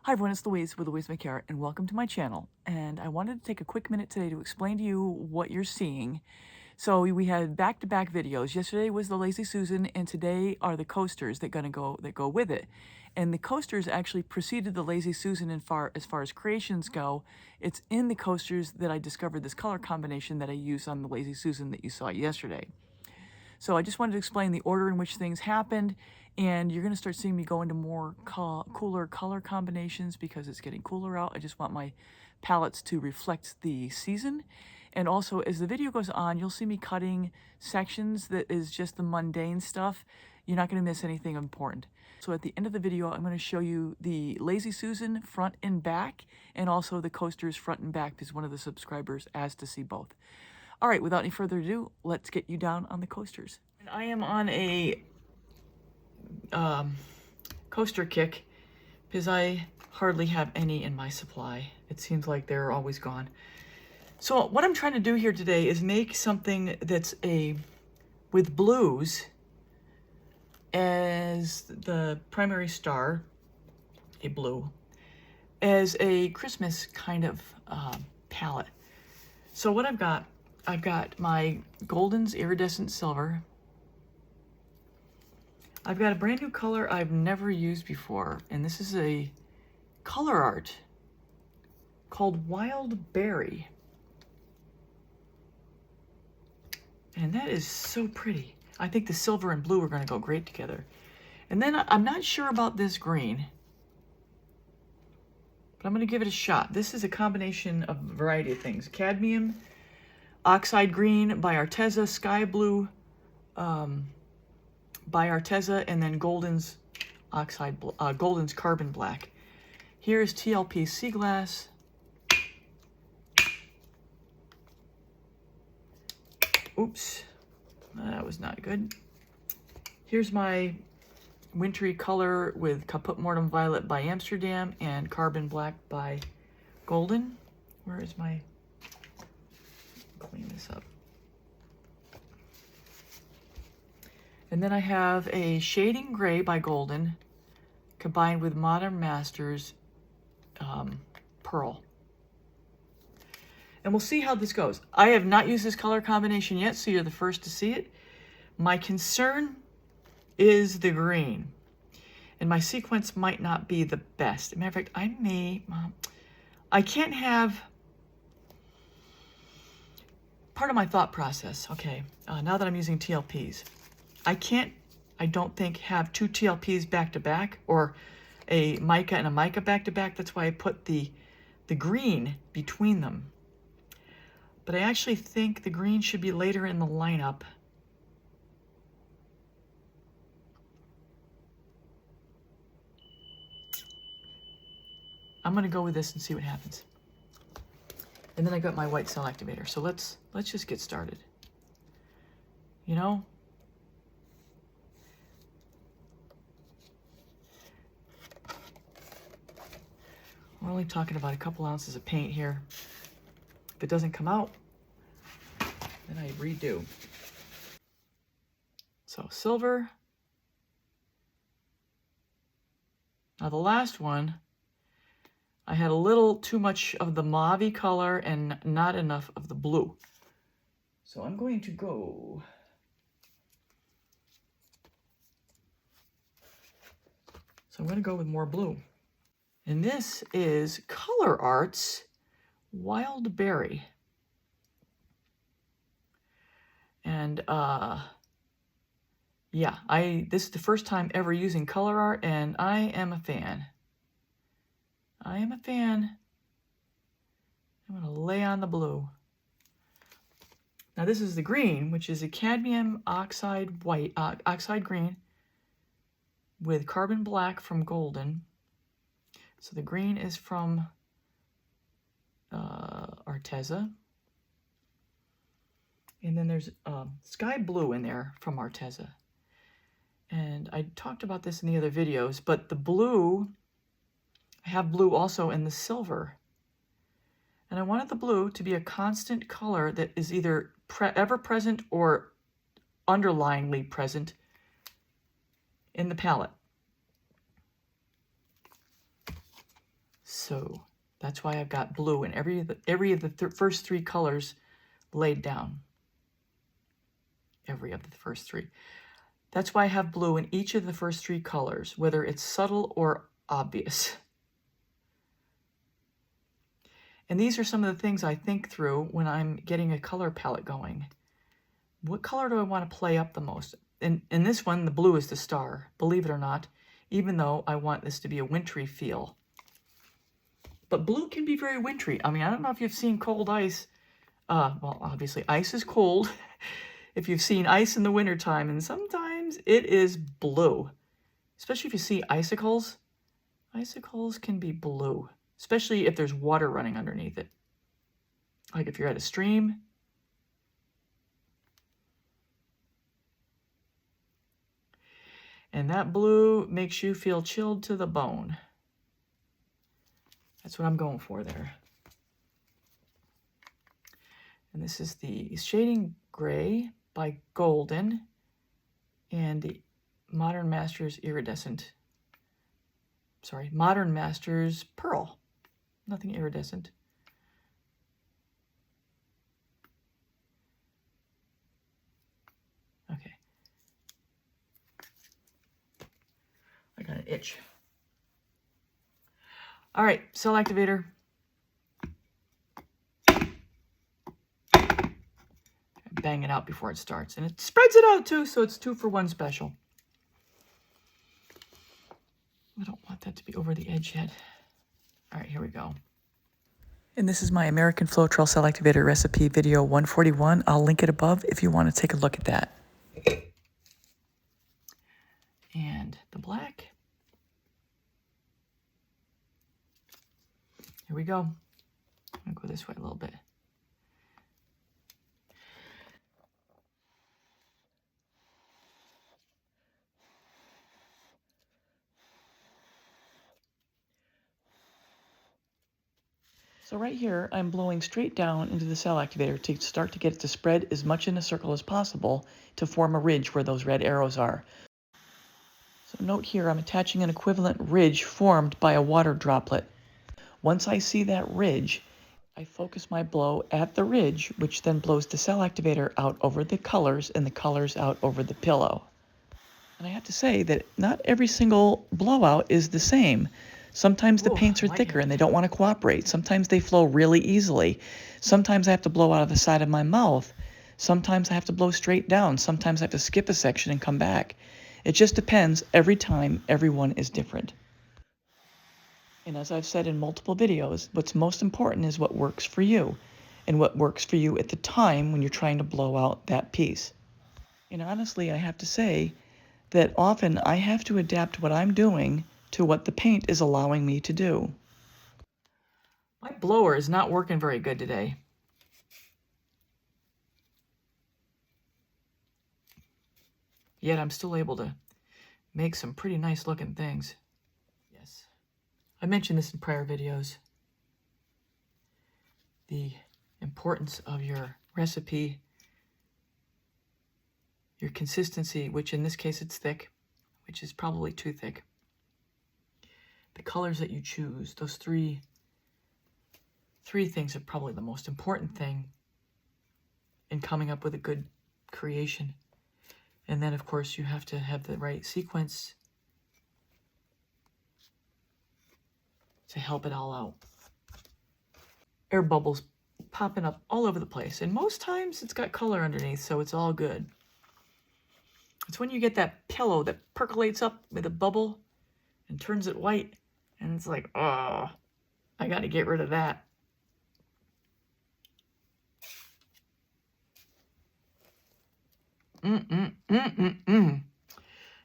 Hi everyone, it's Louise with Louise McCarrot, and welcome to my channel. And I wanted to take a quick minute today to explain to you what you're seeing. So we had back-to-back videos. Yesterday was the Lazy Susan, and today are the coasters that go with it. And the coasters actually preceded the Lazy Susan as far as creations go. It's in the coasters that I discovered this color combination that I used on the Lazy Susan that you saw yesterday. So I just wanted to explain the order in which things happened, and you're going to start seeing me go into more cooler color combinations because it's getting cooler out. I just want my palettes to reflect the season. And also, as the video goes on, you'll see me cutting sections that is just the mundane stuff. You're not going to miss anything important. So at the end of the video, I'm going to show you the Lazy Susan front and back, and also the coasters front and back because one of the subscribers asked to see both. All right, without any further ado, let's get you down on the coasters. And I am on a coaster kick because I hardly have any in my supply. It seems like they're always gone. So what I'm trying to do here today is make something that's with blues as the primary star, a blue, as a Christmas kind of palette. So what I've got my Golden's Iridescent Silver. I've got a brand new color I've never used before, and this is a color art called Wild Berry. And that is so pretty. I think the silver and blue are going to go great together. And then I'm not sure about this green, but I'm going to give it a shot. This is a combination of a variety of things. Cadmium, Oxide Green by Arteza, Sky Blue by Arteza, and then Golden's Carbon Black. Here's TLP Sea Glass. Oops, that was not good. Here's my Wintry color with Caput Mortem Violet by Amsterdam and Carbon Black by Golden. Where is my... Clean this up. And then I have a Shading Gray by Golden combined with Modern Masters Pearl. And we'll see how this goes. I have not used this color combination yet, so you're the first to see it. My concern is the green. And my sequence might not be the best. As a matter of fact, I can't have... Part of my thought process, okay, now that I'm using TLPs, I don't think, have two TLPs back to back or a mica and a mica back to back. That's why I put the green between them. But I actually think the green should be later in the lineup. I'm going to go with this and see what happens. And then I got my white cell activator. So let's just get started. You know? We're only talking about a couple ounces of paint here. If it doesn't come out, then I redo. So silver. Now the last one, I had a little too much of the mauve color and not enough of the blue. So I'm going to go... So I'm going to go with more blue. And this is Color Arts Wild Berry. And yeah, this is the first time ever using color art, and I am a fan. I am a fan. I'm going to lay on the blue. Now this is the green, which is a cadmium oxide green with carbon black from Golden. So the green is from Arteza. And then there's sky blue in there from Arteza. And I talked about this in the other videos, but the blue, I have blue also in the silver. And I wanted the blue to be a constant color that is either ever present or underlyingly present in the palette. So that's why I've got blue in every of the first three colors laid down. Every of the first three. That's why I have blue in each of the first three colors, whether it's subtle or obvious. And these are some of the things I think through when I'm getting a color palette going. What color do I want to play up the most? In this one, the blue is the star, believe it or not, even though I want this to be a wintry feel. But blue can be very wintry. I mean, I don't know if you've seen cold ice. Well, obviously, ice is cold. If you've seen ice in the wintertime, and sometimes it is blue. Especially if you see icicles. Icicles can be blue, especially if there's water running underneath it. Like if you're at a stream. And that blue makes you feel chilled to the bone. That's what I'm going for there. And this is the Shading Gray by Golden and the Modern Masters Iridescent. Sorry, Modern Masters Pearl. Nothing iridescent. Okay. I got an itch. All right, cell activator. Bang it out before it starts. And it spreads it out too, so it's 2 for 1 special. I don't want that to be over the edge yet. All right, here we go. And this is my American Floetrol Cell Activator recipe video 141. I'll link it above if you want to take a look at that. And the black. Here we go. I'm going to go this way a little bit. So right here, I'm blowing straight down into the cell activator to start to get it to spread as much in a circle as possible to form a ridge where those red arrows are. So note here, I'm attaching an equivalent ridge formed by a water droplet. Once I see that ridge, I focus my blow at the ridge, which then blows the cell activator out over the colors and the colors out over the pillow. And I have to say that not every single blowout is the same. Sometimes the paints are thicker and they don't want to cooperate. Sometimes they flow really easily. Sometimes I have to blow out of the side of my mouth. Sometimes I have to blow straight down. Sometimes I have to skip a section and come back. It just depends. Every time, everyone is different. And as I've said in multiple videos, what's most important is what works for you and what works for you at the time when you're trying to blow out that piece. And honestly, I have to say that often I have to adapt what I'm doing to what the paint is allowing me to do. My blower is not working very good today. Yet I'm still able to make some pretty nice looking things. Yes. I mentioned this in prior videos. The importance of your recipe, your consistency, which in this case it's thick, which is probably too thick. The colors that you choose, those three things are probably the most important thing in coming up with a good creation. And then, of course, you have to have the right sequence to help it all out. Air bubbles popping up all over the place. And most times it's got color underneath, so it's all good. It's when you get that pillow that percolates up with a bubble and turns it white. And it's like, oh, I got to get rid of that.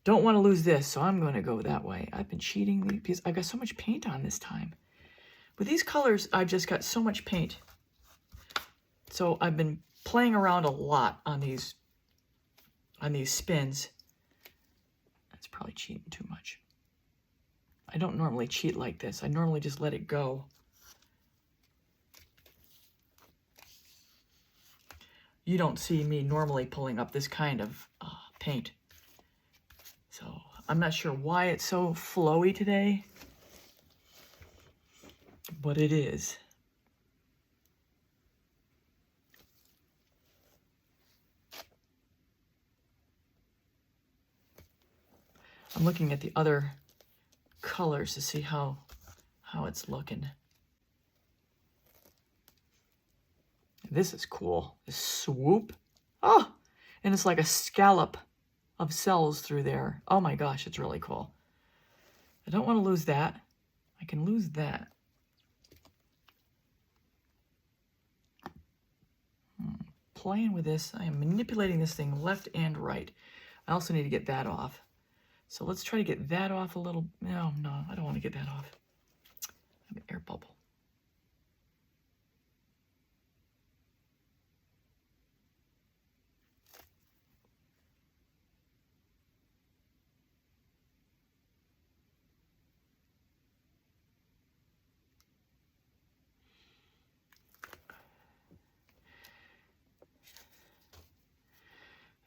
Don't want to lose this, so I'm going to go that way. I've been cheating because I've got so much paint on this time. With these colors, I've just got so much paint. So I've been playing around a lot on these spins. That's probably cheating too much. I don't normally cheat like this. I normally just let it go. You don't see me normally pulling up this kind of paint. So I'm not sure why it's so flowy today. but it is. I'm looking at the other colors to see how it's looking. This is cool. This swoop. Oh, and it's like a scallop of cells through there. Oh my gosh, it's really cool. I don't want to lose that. I can lose that. Playing with this. I am manipulating this thing left and right. I also need to get that off. So let's try to get that off a little. No, I don't want to get that off. I have an air bubble.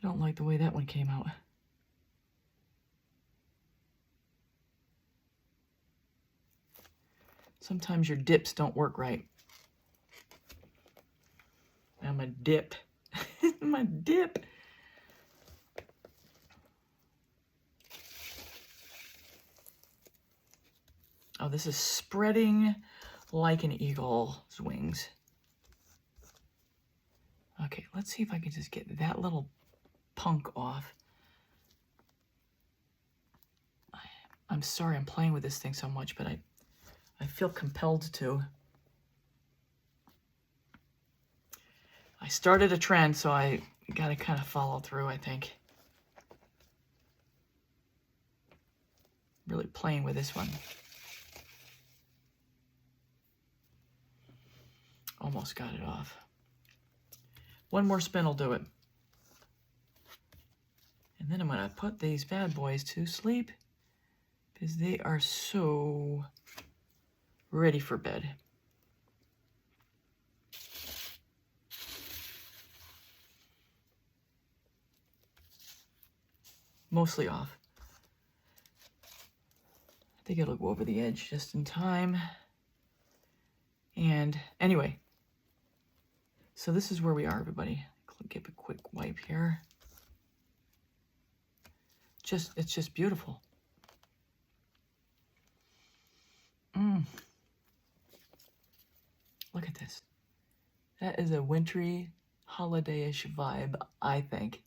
I don't like the way that one came out. Sometimes your dips don't work right. I'm a dip. I'm a dip. Oh, this is spreading like an eagle's wings. Okay, let's see if I can just get that little punk off. I'm sorry I'm playing with this thing so much, but I feel compelled to. I started a trend, so I gotta kind of follow through, I think. Really playing with this one. Almost got it off. One more spin will do it. And then I'm gonna put these bad boys to sleep because they are so ready for bed. Mostly off. I think it'll go over the edge just in time. And anyway, so this is where we are, everybody. Give a quick wipe here. It's just beautiful. Look at this. That is a wintry, holiday-ish vibe, I think.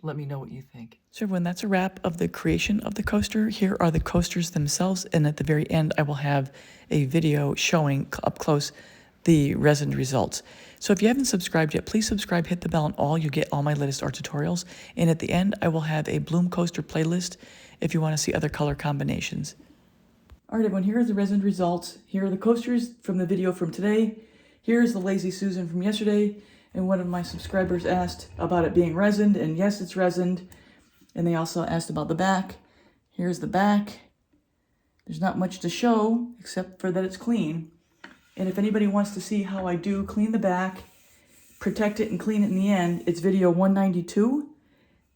Let me know what you think. So everyone, that's a wrap of the creation of the coaster. Here are the coasters themselves, and at the very end, I will have a video showing up close the resin results. So if you haven't subscribed yet, please subscribe, hit the bell on all. You get all my latest art tutorials. And at the end, I will have a bloom coaster playlist if you want to see other color combinations. All right, everyone, here are the resin results. Here are the coasters from the video from today. Here's the Lazy Susan from yesterday. And one of my subscribers asked about it being resined, and yes, it's resined. And they also asked about the back. Here's the back. There's not much to show, except for that it's clean. And if anybody wants to see how I do clean the back, protect it, and clean it in the end, it's video 192.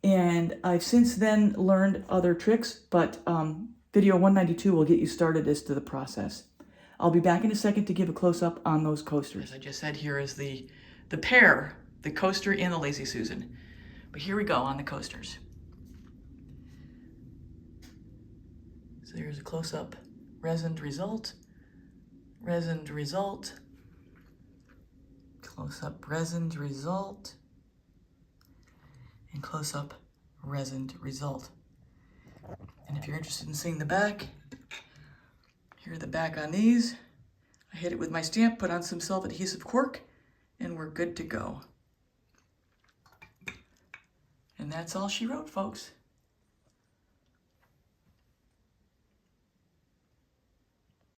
And I've since then learned other tricks, but video 192 will get you started as to the process. I'll be back in a second to give a close-up on those coasters. As I just said, here is the pair, the coaster and the Lazy Susan. But here we go on the coasters. So here's a close-up resined result, close-up resined result, and close-up resined result. And if you're interested in seeing the back, here's the back on these. I hit it with my stamp, put on some self-adhesive cork, and we're good to go. And that's all she wrote, folks.